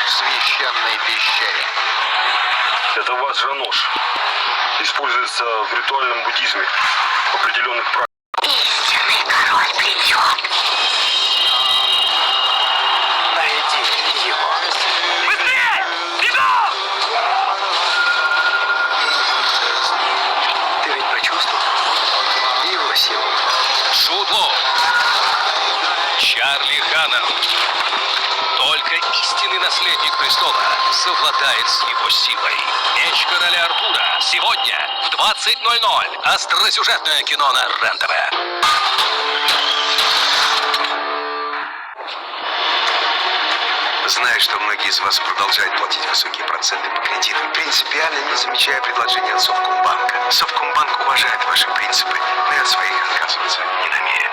в священной пещере. Это ваджра-нож. Используется в ритуальном буддизме в определенных практиках. Истинный король придет. Найди его. Быстрее! Бегом! Ты ведь почувствовал его силу? Джуд Лоу, Чарли Ханнан. Только истинный наследник престола совладает с его силой. Меч короля Артура. Сегодня в 20:00. Остросюжетное кино на РЕН-ТВ. Знаю, что многие из вас продолжают платить высокие проценты по кредитам, принципиально не замечая предложения от Совкомбанка. Совкомбанк уважает ваши принципы, но и от своих отказываться не намерен.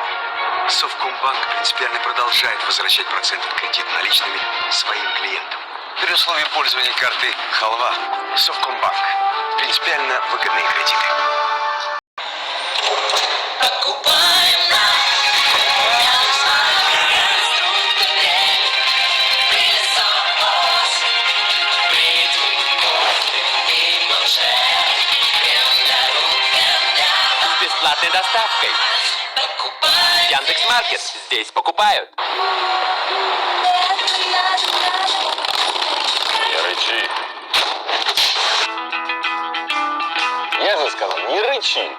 Совкомбанк принципиально продолжает возвращать проценты по кредиту наличными своим клиентам. При условии пользования карты «Халва». Совкомбанк. Принципиально выгодные кредиты. С бесплатной доставкой. Яндекс.Маркет. Здесь покупают. Не рычи. Я же сказал, не рычи.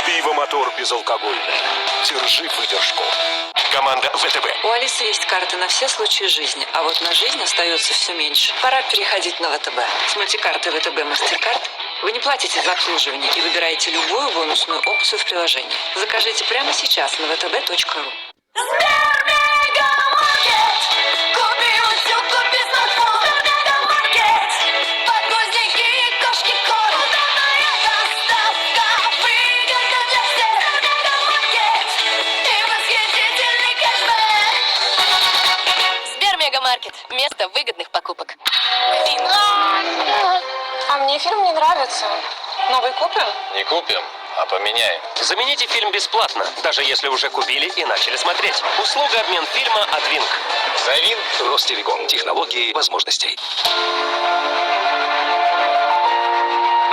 Пиво-мотор безалкогольное. Держи выдержку. Команда ВТБ. У Алисы есть карты на все случаи жизни, а вот на жизнь остается все меньше. Пора переходить на ВТБ. С мультикарты ВТБ Мастеркард вы не платите за обслуживание и выбираете любую бонусную опцию в приложении. Закажите прямо сейчас на vtb.ru. Сбермегамаркет. Место выгодных покупок. А мне фильм не нравится. Новый купим? Не купим, а поменяем. Замените фильм бесплатно, даже если уже купили и начали смотреть. Услуга обмен фильма от Винк. Завин Ростелеком. Технологии возможностей.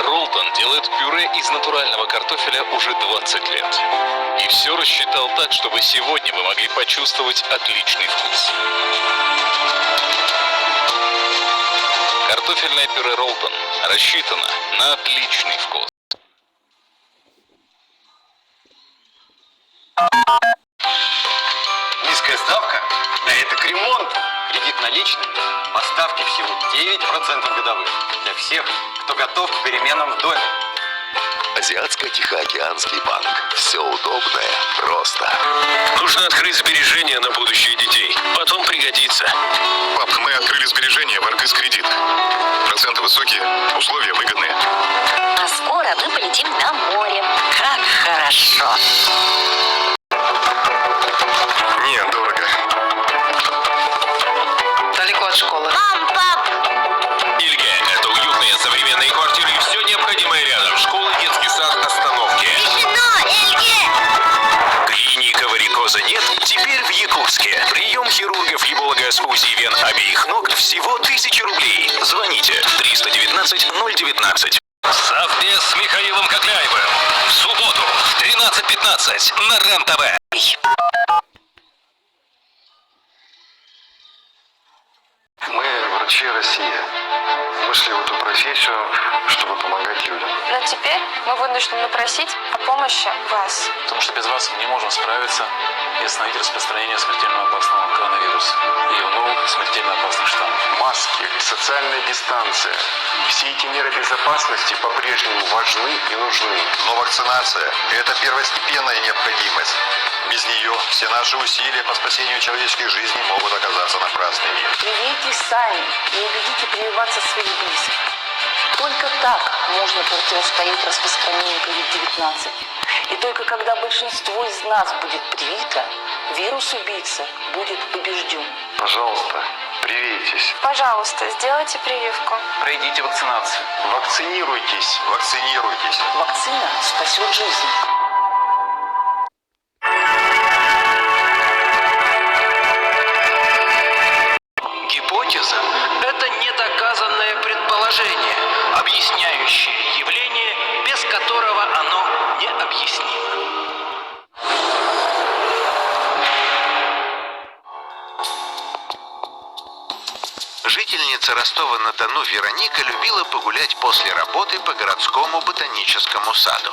Ролтон делает пюре из натурального картофеля уже 20 лет. И все рассчитал так, чтобы сегодня вы могли почувствовать отличный вкус. Картофельное пюре Ролтон рассчитано на отличный вкус. Низкая ставка? Да это к ремонту. Кредит наличными. Поставки всего 9% годовых. Для всех, кто готов к переменам в доме. Азиатско-Тихоокеанский банк. Все удобное просто. Нужно открыть сбережения на будущее детей. Потом пригодится. Пап, мы открыли сбережения в Аркыз Кредит. Проценты высокие, условия выгодные. А скоро мы полетим на море. Как хорошо. Нет, дорого. Далеко от школы. Мам, пап! Ильге – это уютные современные квартиры и все необходимое рядом. Школа, детский сад, остановки. Клиника варикоза нет? Теперь в Якутске. Прием хирургов, флеболога с УЗИ вен обеих ног всего 1000 рублей. Звоните 319-019. Совместно с Михаилом Кокляевым. В субботу в 13:15 на РЕН-ТВ. Мы врачи России. Вышли в эту профессию, чтобы помогать людям. Но теперь мы вынуждены просить о помощи вас. Потому что без вас мы не можем справиться и остановить распространение смертельно опасного коронавируса и его новых смертельно опасных штаммов. Маски, социальная дистанция. Все эти меры безопасности по-прежнему важны и нужны. Но вакцинация – это первостепенная необходимость. Без нее все наши усилия по спасению человеческих жизней могут оказаться напрасными. Привейтесь сами и убедите прививаться своих близких. Только так можно противостоять распространению COVID-19. И только когда большинство из нас будет привито, вирус-убийца будет побежден. Пожалуйста, привейтесь. Пожалуйста, сделайте прививку. Пройдите вакцинацию. Вакцинируйтесь. Вакцинируйтесь. Вакцина спасет жизнь. вируса. Это недоказанное предположение, объясняющее явление, без которого оно необъяснимо. Жительница Ростова-на-Дону Вероника любила погулять после работы по городскому ботаническому саду.